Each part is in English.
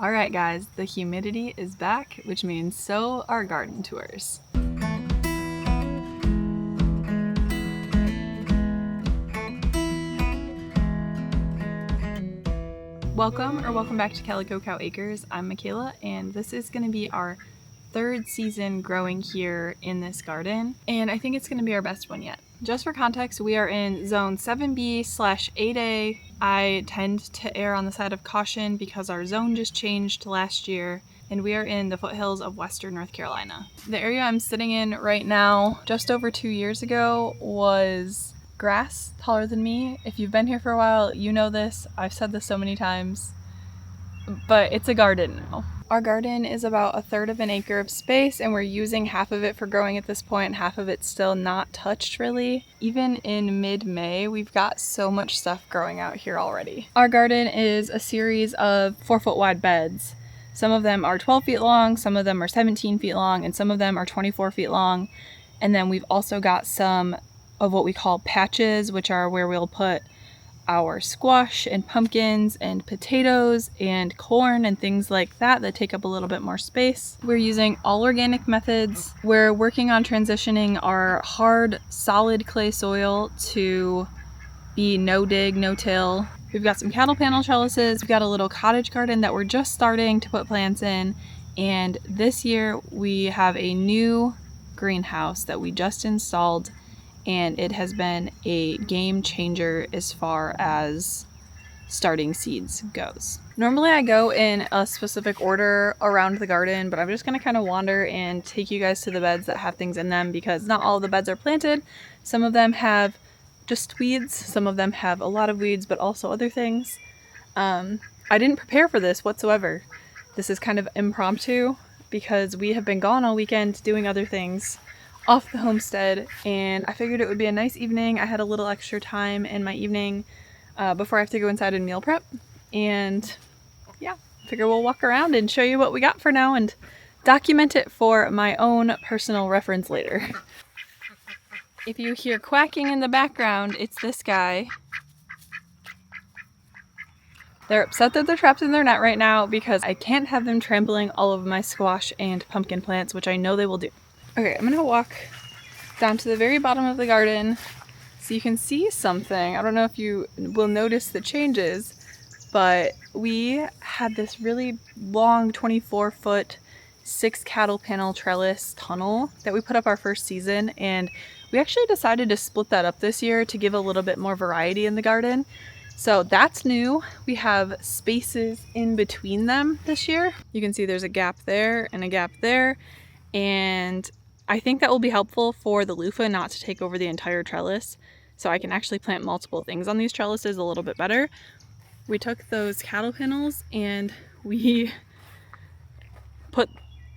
Alright guys, the humidity is back, which means so are garden tours. Welcome back to Calico Cow Acres. I'm Mickayla, and this is going to be our third season growing here in this garden, and I think it's going to be our best one yet. Just for context, we are in zone 7B/8A. I tend to err on the side of caution because our zone just changed last year, and we are in the foothills of western North Carolina. The area I'm sitting in right now, just over 2 years ago, was grass taller than me. If you've been here for a while, you know this. I've said this so many times, but it's a garden now. Our garden is about 1/3 of an acre of space, and we're using half of it for growing at this point, half of it's still not touched really. Even in mid-May, we've got so much stuff growing out here already. Our garden is a series of 4-foot wide beds. Some of them are 12 feet long, some of them are 17 feet long, and some of them are 24 feet long. And then we've also got some of what we call patches, which are where we'll put our squash and pumpkins and potatoes and corn and things like that take up a little bit more space. We're using all organic methods. We're working on transitioning our hard, solid clay soil to be no dig, no till. We've got some cattle panel trellises. We've got a little cottage garden that we're just starting to put plants in. And this year we have a new greenhouse that we just installed, and it has been a game changer as far as starting seeds goes. Normally I go in a specific order around the garden, but I'm just going to kind of wander and take you guys to the beds that have things in them, because not all of the beds are planted. Some of them have just weeds, some of them have a lot of weeds, but also other things. I didn't prepare for this whatsoever. This is kind of impromptu because we have been gone all weekend doing other things off the homestead, and I figured it would be a nice evening. I had a little extra time in my evening before I have to go inside and meal prep, and yeah, I figure we'll walk around and show you what we got for now and document it for my own personal reference later. If you hear quacking in the background, it's this guy. They're upset that they're trapped in their net right now because I can't have them trampling all of my squash and pumpkin plants, which I know they will do. Okay, I'm gonna walk down to the very bottom of the garden so you can see something. I don't know if you will notice the changes, but we had this really long 24-foot 6 cattle panel trellis tunnel that we put up our first season, and we actually decided to split that up this year to give a little bit more variety in the garden. So that's new. We have spaces in between them this year. You can see there's a gap there and a gap there, and I think that will be helpful for the loofah not to take over the entire trellis, so I can actually plant multiple things on these trellises a little bit better. We took those cattle panels and we put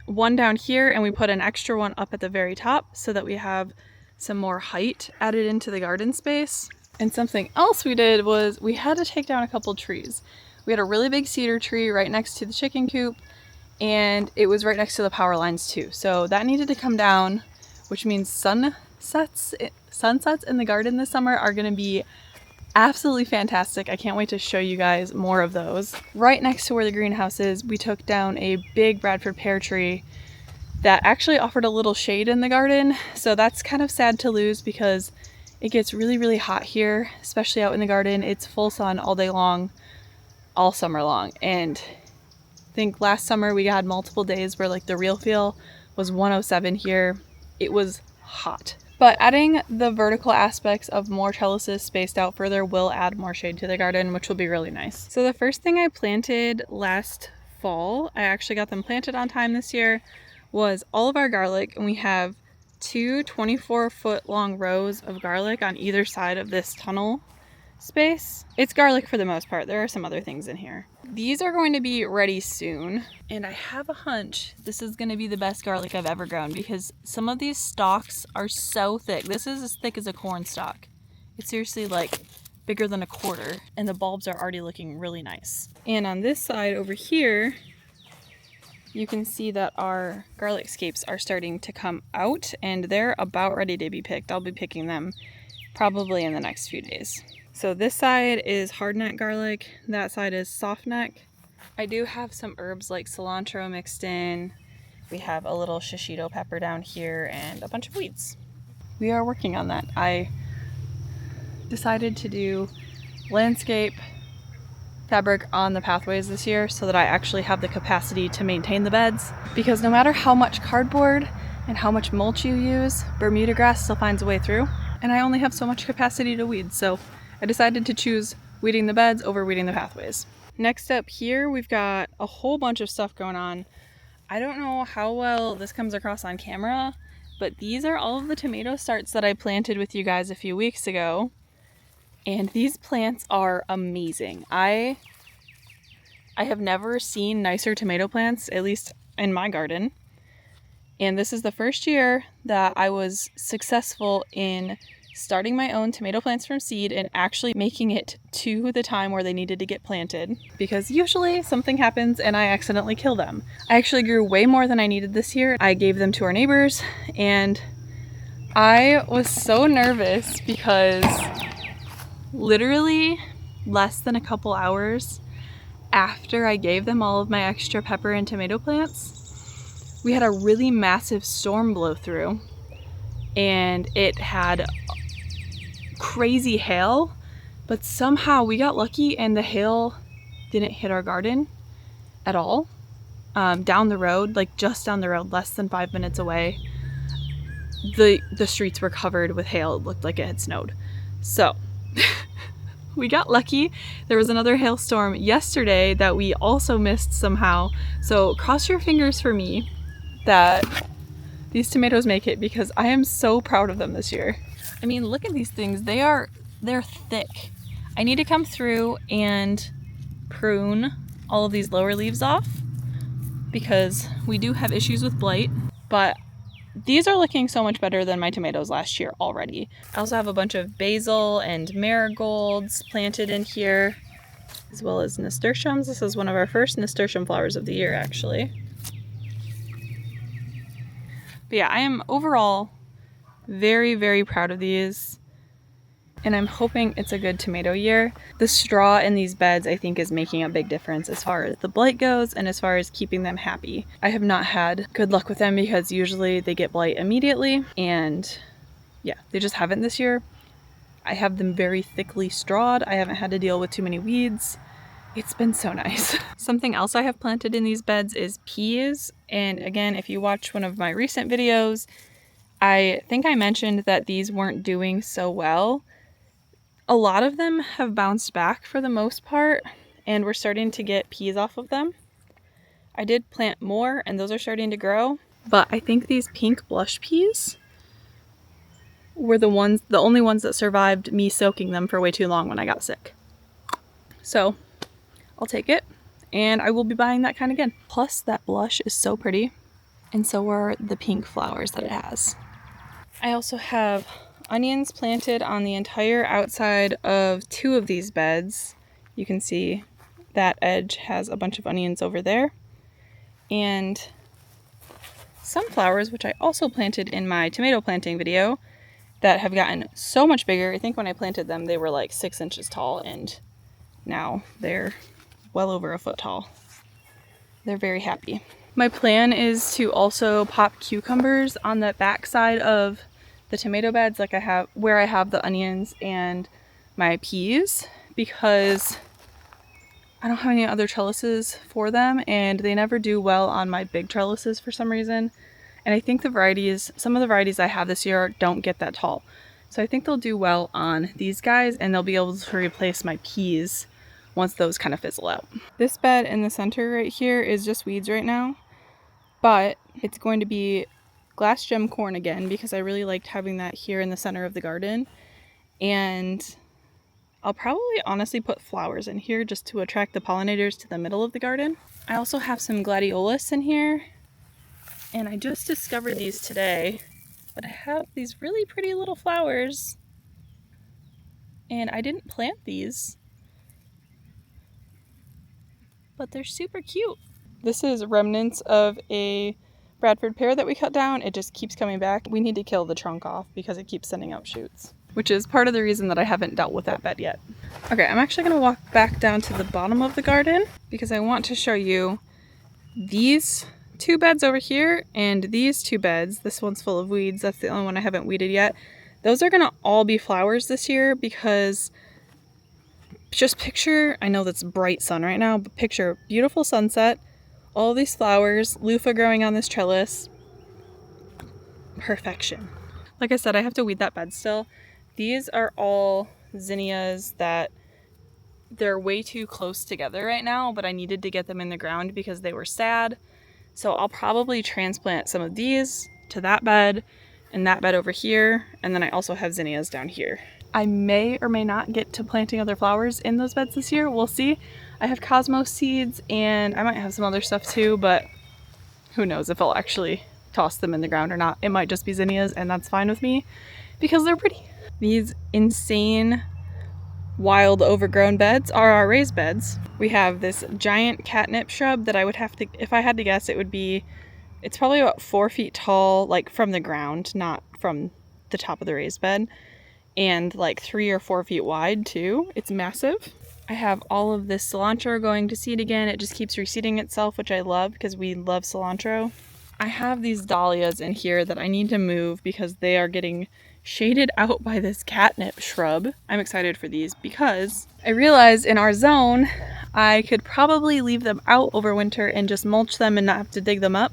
one down here, and we put an extra one up at the very top so that we have some more height added into the garden space. And something else we did was we had to take down a couple trees. We had a really big cedar tree right next to the chicken coop, and it was right next to the power lines too. So that needed to come down, which means sunsets in the garden this summer are going to be absolutely fantastic. I can't wait to show you guys more of those. Right next to where the greenhouse is, we took down a big Bradford pear tree that actually offered a little shade in the garden. So that's kind of sad to lose because it gets really, really hot here, especially out in the garden. It's full sun all day long, all summer long. And I think last summer we had multiple days where like the real feel was 107 here. It was hot. But adding the vertical aspects of more trellises spaced out further will add more shade to the garden, which will be really nice. So the first thing I planted last fall, I actually got them planted on time this year, was all of our garlic. And we have 2 24-foot long rows of garlic on either side of this tunnel space. It's garlic for the most part. There are some other things in here. These are going to be ready soon, and I have a hunch this is going to be the best garlic I've ever grown because some of these stalks are so thick. This is as thick as a corn stalk. It's seriously like bigger than a quarter, and the bulbs are already looking really nice. And on this side over here, you can see that our garlic scapes are starting to come out, and they're about ready to be picked. I'll be picking them probably in the next few days. So this side is hard neck garlic, that side is soft neck. I do have some herbs like cilantro mixed in. We have a little shishito pepper down here and a bunch of weeds. We are working on that. I decided to do landscape fabric on the pathways this year so that I actually have the capacity to maintain the beds, because no matter how much cardboard and how much mulch you use, Bermuda grass still finds a way through, and I only have so much capacity to weed, so I decided to choose weeding the beds over weeding the pathways. Next up here, we've got a whole bunch of stuff going on. I don't know how well this comes across on camera, but these are all of the tomato starts that I planted with you guys a few weeks ago. And these plants are amazing. I have never seen nicer tomato plants, at least in my garden. And this is the first year that I was successful in starting my own tomato plants from seed and actually making it to the time where they needed to get planted. Because usually something happens and I accidentally kill them. I actually grew way more than I needed this year. I gave them to our neighbors, and I was so nervous because literally less than a couple hours after I gave them all of my extra pepper and tomato plants, we had a really massive storm blow through, and it had crazy hail, but somehow we got lucky and the hail didn't hit our garden at all. Down the road, like just down the road, less than 5 minutes away, the streets were covered with hail. It looked like it had snowed. So we got lucky. There was another hailstorm yesterday that we also missed somehow. So cross your fingers for me that these tomatoes make it, because I am so proud of them this year. I mean, look at these things. They're thick. I need to come through and prune all of these lower leaves off because we do have issues with blight, but these are looking so much better than my tomatoes last year already. I also have a bunch of basil and marigolds planted in here, as well as nasturtiums. This is one of our first nasturtium flowers of the year, actually. But yeah, I am overall very, very proud of these, and I'm hoping it's a good tomato year. The straw in these beds, I think, is making a big difference as far as the blight goes and as far as keeping them happy. I have not had good luck with them because usually they get blight immediately, and yeah, they just haven't this year. I have them very thickly strawed. I haven't had to deal with too many weeds. It's been so nice. Something else I have planted in these beds is peas, and again, if you watch one of my recent videos, I think I mentioned that these weren't doing so well. A lot of them have bounced back for the most part, and we're starting to get peas off of them. I did plant more, and those are starting to grow, but I think these pink blush peas were the only ones that survived me soaking them for way too long when I got sick. So I'll take it, and I will be buying that kind again. Plus, that blush is so pretty, and so are the pink flowers that it has. I also have onions planted on the entire outside of 2 of these beds. You can see that edge has a bunch of onions over there. And sunflowers, which I also planted in my tomato planting video, that have gotten so much bigger. I think when I planted them, they were like 6 inches tall, and now they're well over a foot tall. They're very happy. My plan is to also pop cucumbers on the back side of the tomato beds, like I have where I have the onions and my peas, because I don't have any other trellises for them, and they never do well on my big trellises for some reason. And I think some of the varieties I have this year don't get that tall. So I think they'll do well on these guys, and they'll be able to replace my peas once those kind of fizzle out. This bed in the center right here is just weeds right now, but it's going to be glass gem corn again because I really liked having that here in the center of the garden. And I'll probably honestly put flowers in here just to attract the pollinators to the middle of the garden. I also have some gladiolus in here, and I just discovered these today, but I have these really pretty little flowers, and I didn't plant these, but they're super cute. This is remnants of a Bradford pear that we cut down. It just keeps coming back. We need to kill the trunk off because it keeps sending out shoots. which is part of the reason that I haven't dealt with that bed yet. Okay, I'm actually gonna walk back down to the bottom of the garden because I want to show you these 2 beds over here and these 2 beds. This one's full of weeds. That's the only one I haven't weeded yet. Those are gonna all be flowers this year because just picture, I know that's bright sun right now, but picture beautiful sunset, all these flowers, loofah growing on this trellis. Perfection. Like I said, I have to weed that bed still. These are all zinnias that they're way too close together right now, but I needed to get them in the ground because they were sad. So I'll probably transplant some of these to that bed and that bed over here. And then I also have zinnias down here. I may or may not get to planting other flowers in those beds this year. We'll see. I have cosmos seeds and I might have some other stuff too, but who knows if I'll actually toss them in the ground or not. It might just be zinnias and that's fine with me because they're pretty. These insane wild overgrown beds are our raised beds. We have this giant catnip shrub that I would have to, if I had to guess, it's probably about 4 feet tall, like from the ground, not from the top of the raised bed, and like 3 or 4 feet wide too. It's massive. I have all of this cilantro going to seed again. It just keeps reseeding itself, which I love because we love cilantro. I have these dahlias in here that I need to move because they are getting shaded out by this catnip shrub. I'm excited for these because I realized in our zone I could probably leave them out over winter and just mulch them and not have to dig them up.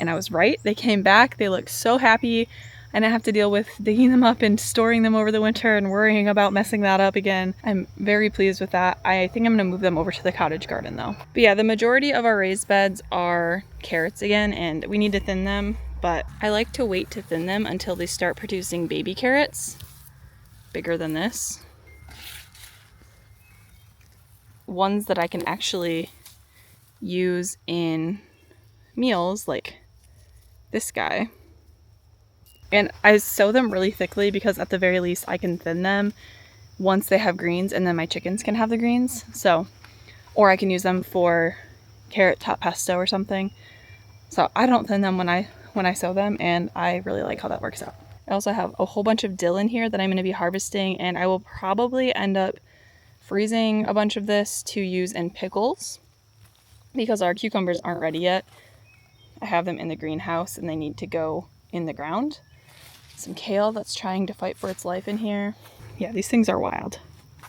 And I was right. They came back. They look so happy. I didn't have to deal with digging them up and storing them over the winter and worrying about messing that up again. I'm very pleased with that. I think I'm going to move them over to the cottage garden though. But yeah, the majority of our raised beds are carrots again, and we need to thin them. But I like to wait to thin them until they start producing baby carrots, bigger than this. Ones that I can actually use in meals, like this guy. And I sow them really thickly because at the very least I can thin them once they have greens, and then my chickens can have the greens. So, or I can use them for carrot top pesto or something. So I don't thin them when I sow them, and I really like how that works out. I also have a whole bunch of dill in here that I'm going to be harvesting, and I will probably end up freezing a bunch of this to use in pickles because our cucumbers aren't ready yet. I have them in the greenhouse and they need to go in the ground. Some kale that's trying to fight for its life in here. Yeah, these things are wild.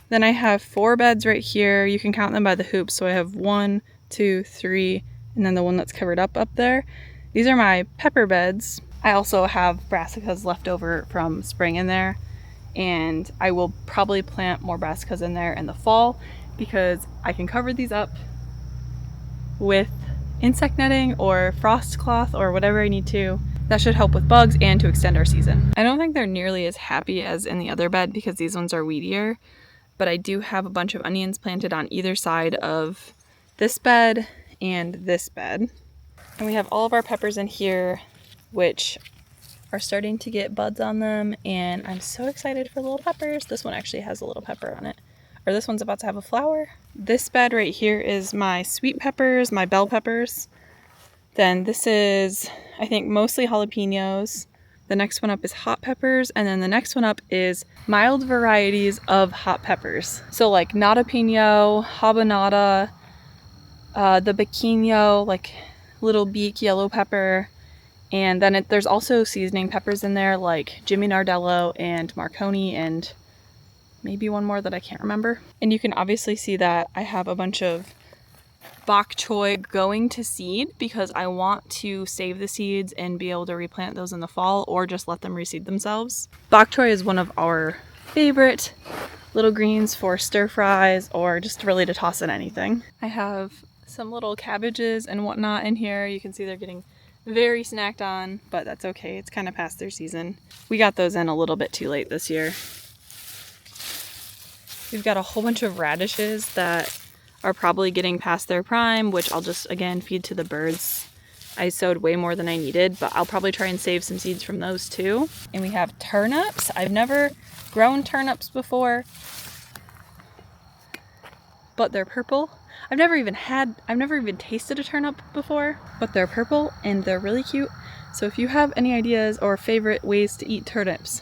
Then I have 4 beds right here. You can count them by the hoops. So I have 1, 2, 3, and then the one that's covered up there. These are my pepper beds. I also have brassicas left over from spring in there, and I will probably plant more brassicas in there in the fall because I can cover these up with insect netting or frost cloth or whatever I need to. That should help with bugs and to extend our season. I don't think they're nearly as happy as in the other bed because these ones are weedier, but I do have a bunch of onions planted on either side of this bed and this bed. And we have all of our peppers in here, which are starting to get buds on them, and I'm so excited for little peppers. This one actually has a little pepper on it. Or this one's about to have a flower. This bed right here is my sweet peppers, my bell peppers. Then this is, I think, mostly jalapenos. The next one up is hot peppers, and then the next one up is mild varieties of hot peppers. So like jalapeno, habanada, the pequeño, like little beak yellow pepper, and then there's also seasoning peppers in there like Jimmy Nardello and Marconi and maybe one more that I can't remember. And you can obviously see that I have a bunch of bok choy going to seed because I want to save the seeds and be able to replant those in the fall or just let them reseed themselves. Bok choy is one of our favorite little greens for stir fries or just really to toss in anything. I have some little cabbages and whatnot in here. You can see they're getting very snacked on, but that's okay. It's kind of past their season. We got those in a little bit too late this year. We've got a whole bunch of radishes that are probably getting past their prime, which I'll just, again, feed to the birds. I sowed way more than I needed, but I'll probably try and save some seeds from those too. And we have turnips. I've never grown turnips before, but they're purple. I've never even tasted a turnip before, but they're purple and they're really cute. So if you have any ideas or favorite ways to eat turnips,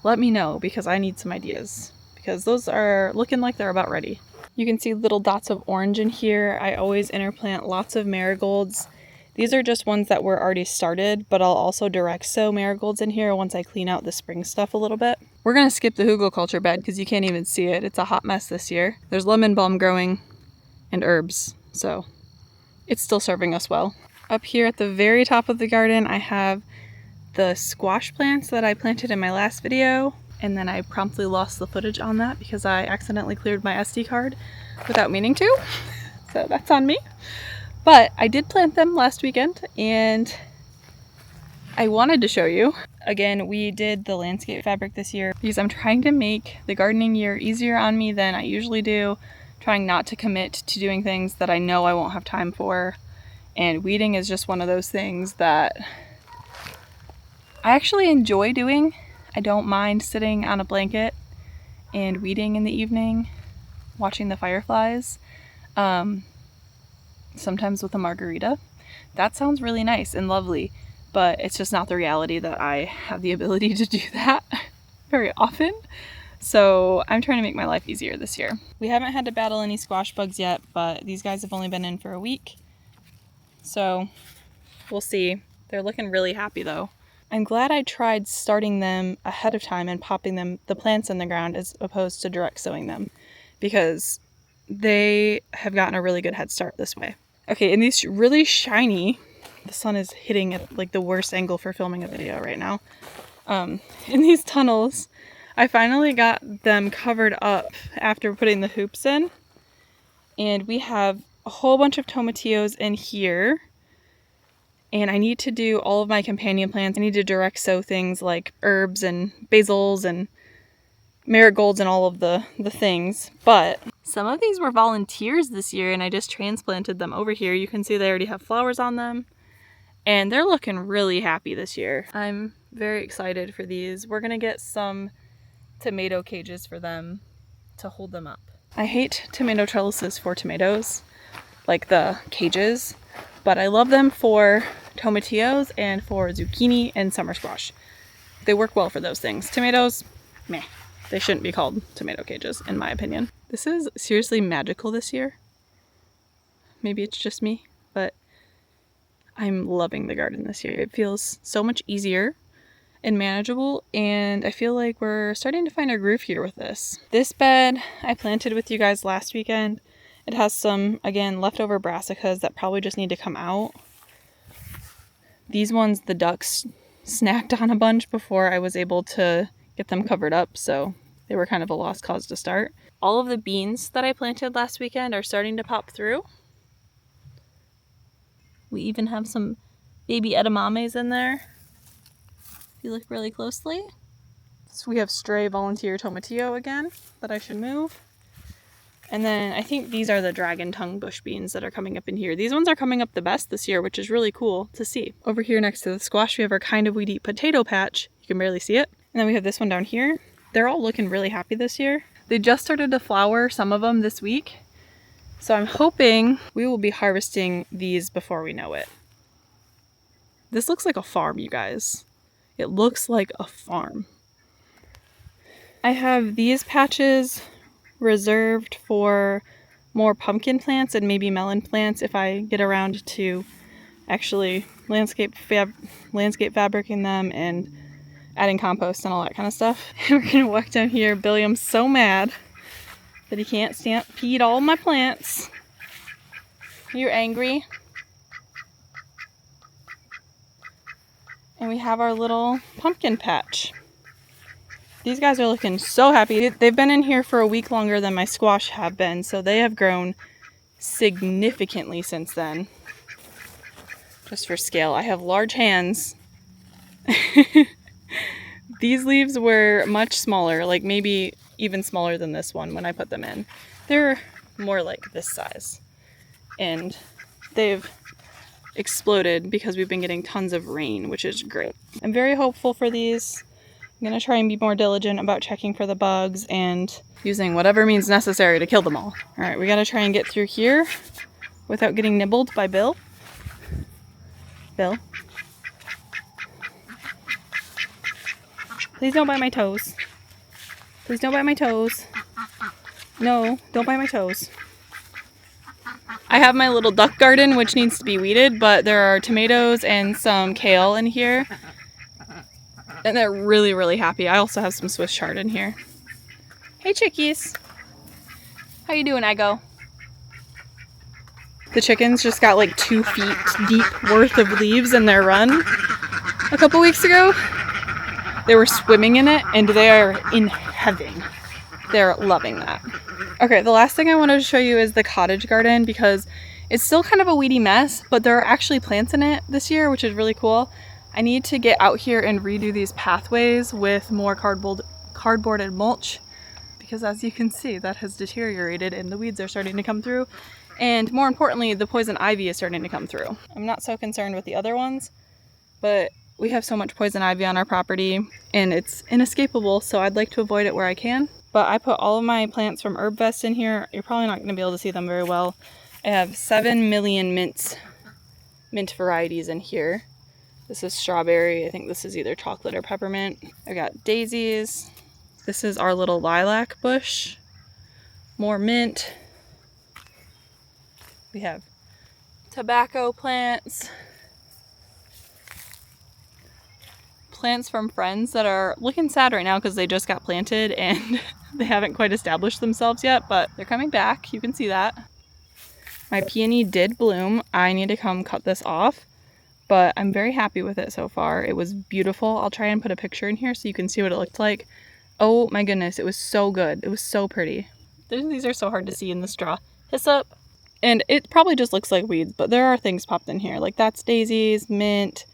let me know because I need some ideas, because those are looking like they're about ready. You can see little dots of orange in here. I always interplant lots of marigolds. These are just ones that were already started, but I'll also direct sow marigolds in here once I clean out the spring stuff a little bit. We're going to skip the hugelkultur bed because you can't even see it. It's a hot mess this year. There's lemon balm growing and herbs, so it's still serving us well. Up here at the very top of the garden, I have the squash plants that I planted in my last video, and then I promptly lost the footage on that because I accidentally cleared my SD card without meaning to, so that's on me. But I did plant them last weekend and I wanted to show you. Again, we did the landscape fabric this year because I'm trying to make the gardening year easier on me than I usually do, trying not to commit to doing things that I know I won't have time for. And weeding is just one of those things that I actually enjoy doing. I don't mind sitting on a blanket and weeding in the evening, watching the fireflies. Sometimes with a margarita. That sounds really nice and lovely, but it's just not the reality that I have the ability to do that very often. So I'm trying to make my life easier this year. We haven't had to battle any squash bugs yet, but these guys have only been in for a week. So we'll see. They're looking really happy though. I'm glad I tried starting them ahead of time and popping the plants in the ground as opposed to direct sowing them, because they have gotten a really good head start this way. Okay, and these really shiny, the sun is hitting at like the worst angle for filming a video right now. In these tunnels, I finally got them covered up after putting the hoops in. And we have a whole bunch of tomatillos in here. And I need to do all of my companion plants. I need to direct sow things like herbs and basils and marigolds and all of the things. But some of these were volunteers this year and I just transplanted them over here. You can see they already have flowers on them and they're looking really happy this year. I'm very excited for these. We're gonna get some tomato cages for them to hold them up. I hate tomato trellises for tomatoes, like the cages, but I love them for tomatillos and for zucchini and summer squash. They work well for those things. Tomatoes, meh. They shouldn't be called tomato cages, in my opinion. This is seriously magical this year. Maybe it's just me, but I'm loving the garden this year. It feels so much easier and manageable, and I feel like we're starting to find our groove here with this. This bed I planted with you guys last weekend. It has some, again, leftover brassicas that probably just need to come out. These ones, the ducks snacked on a bunch before I was able to get them covered up, so they were kind of a lost cause to start. All of the beans that I planted last weekend are starting to pop through. We even have some baby edamames in there, if you look really closely. So we have stray volunteer tomatillo again that I should move. And then I think these are the dragon tongue bush beans that are coming up in here. These ones are coming up the best this year, which is really cool to see. Over here next to the squash, we have our kind of weedy potato patch. You can barely see it. And then we have this one down here. They're all looking really happy this year. They just started to flower, some of them this week. So I'm hoping we will be harvesting these before we know it. This looks like a farm, you guys. It looks like a farm. I have these patches reserved for more pumpkin plants and maybe melon plants if I get around to actually landscape fabricing them and adding compost and all that kind of stuff. We're gonna walk down here. Billiam's so mad that he can't stampede all my plants. You're angry. And we have our little pumpkin patch. These guys are looking so happy. They've been in here for a week longer than my squash have been, so they have grown significantly since then. Just for scale, I have large hands. These leaves were much smaller, like maybe even smaller than this one when I put them in. They're more like this size. And they've exploded because we've been getting tons of rain, which is great. I'm very hopeful for these. I'm going to try and be more diligent about checking for the bugs and using whatever means necessary to kill them all. Alright, we got to try and get through here without getting nibbled by Bill. Bill. Please don't bite my toes. Please don't bite my toes. No, don't bite my toes. I have my little duck garden, which needs to be weeded, but there are tomatoes and some kale in here. And they're really, really happy. I also have some Swiss chard in here. Hey, chickies. How you doing, Eggo? The chickens just got like 2 feet deep worth of leaves in their run a couple weeks ago. They were swimming in it, and they are in heaven. They're loving that. Okay, the last thing I wanted to show you is the cottage garden, because it's still kind of a weedy mess, but there are actually plants in it this year, which is really cool. I need to get out here and redo these pathways with more cardboarded mulch, because as you can see, that has deteriorated and the weeds are starting to come through. And more importantly, the poison ivy is starting to come through. I'm not so concerned with the other ones, but we have so much poison ivy on our property and it's inescapable, so I'd like to avoid it where I can. But I put all of my plants from HerbVest in here. You're probably not going to be able to see them very well. I have 7 million mint varieties in here. This is strawberry. I think this is either chocolate or peppermint. I got daisies. This is our little lilac bush. More mint. We have tobacco plants. Plants from friends that are looking sad right now because they just got planted and they haven't quite established themselves yet, but they're coming back. You can see that. My peony did bloom. I need to come cut this off, but I'm very happy with it so far. It was beautiful. I'll try and put a picture in here so you can see what it looked like. Oh my goodness, it was so good. It was so pretty. These are so hard to see in the straw. Hiss up. And it probably just looks like weeds, but there are things popped in here. Like that's daisies, mint.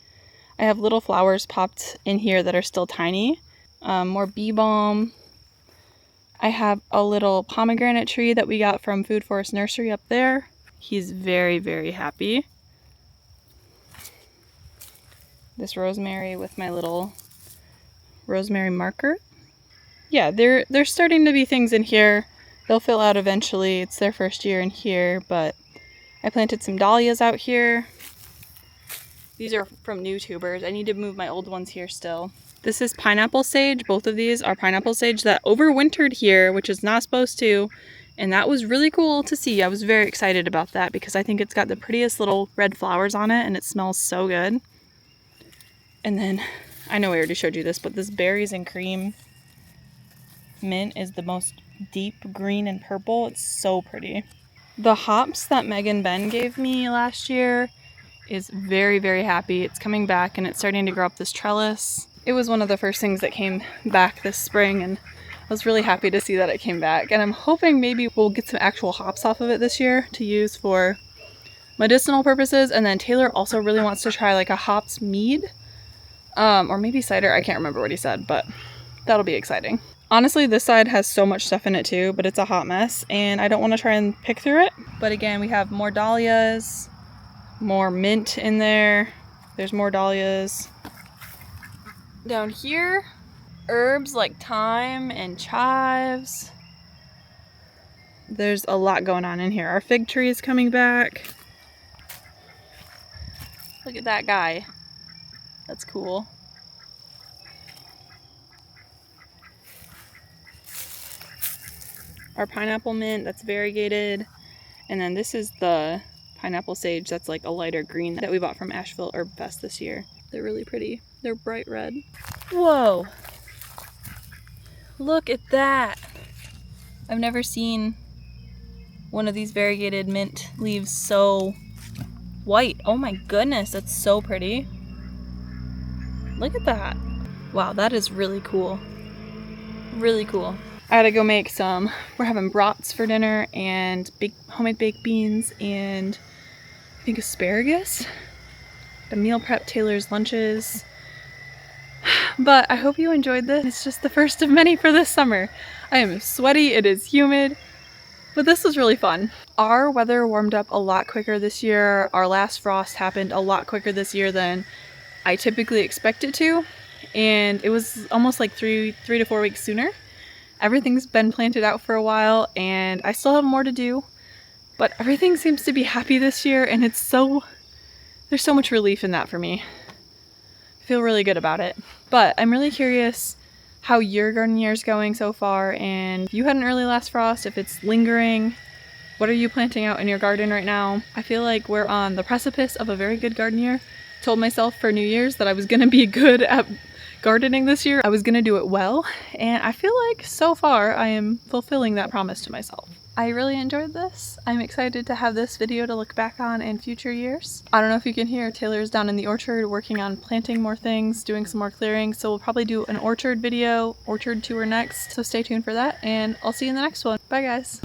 I have little flowers popped in here that are still tiny. More bee balm. I have a little pomegranate tree that we got from Food Forest Nursery up there. He's very, very happy. This rosemary with my little rosemary marker. Yeah, there's starting to be things in here. They'll fill out eventually. It's their first year in here, but I planted some dahlias out here. These are from new tubers. I need to move my old ones here still. This is pineapple sage. Both of these are pineapple sage that overwintered here, which is not supposed to. And that was really cool to see. I was very excited about that because I think it's got the prettiest little red flowers on it and it smells so good. And then, I know I already showed you this, but this berries and cream mint is the most deep green and purple. It's so pretty. The hops that Meg and Ben gave me last year is very, very happy. It's coming back and it's starting to grow up this trellis. It was one of the first things that came back this spring and I was really happy to see that it came back. And I'm hoping maybe we'll get some actual hops off of it this year to use for medicinal purposes. And then Taylor also really wants to try like a hops mead, or maybe cider. I can't remember what he said, but that'll be exciting. Honestly, this side has so much stuff in it too, but it's a hot mess and I don't want to try and pick through it. But again, we have more dahlias, more mint in there. There's more dahlias. Down here, herbs like thyme and chives. There's a lot going on in here. Our fig tree is coming back. Look at that guy. That's cool. Our pineapple mint, that's variegated. And then this is the pineapple sage that's like a lighter green that we bought from Asheville HerbVest this year. They're really pretty. They're bright red. Whoa! Look at that! I've never seen one of these variegated mint leaves so white. Oh my goodness, that's so pretty. Look at that. Wow, that is really cool. Really cool. I had to go make some, we're having brats for dinner and homemade baked beans and I think asparagus. The meal prep Taylor's lunches. But I hope you enjoyed this. It's just the first of many for this summer. I am sweaty, it is humid, but this was really fun. Our weather warmed up a lot quicker this year. Our last frost happened a lot quicker this year than I typically expect it to. And it was almost like three to 4 weeks sooner. Everything's been planted out for a while and I still have more to do, but everything seems to be happy this year and there's so much relief in that for me. I feel really good about it. But I'm really curious how your garden year is going so far, and if you had an early last frost, if it's lingering, what are you planting out in your garden right now? I feel like we're on the precipice of a very good garden year. Told myself for New Year's that I was gonna be good at gardening this year. I was gonna do it well, and I feel like so far I am fulfilling that promise to myself. I really enjoyed this. I'm excited to have this video to look back on in future years. I don't know if you can hear, Taylor's down in the orchard working on planting more things, doing some more clearing, so we'll probably do an orchard video, orchard tour next, so stay tuned for that, and I'll see you in the next one. Bye guys!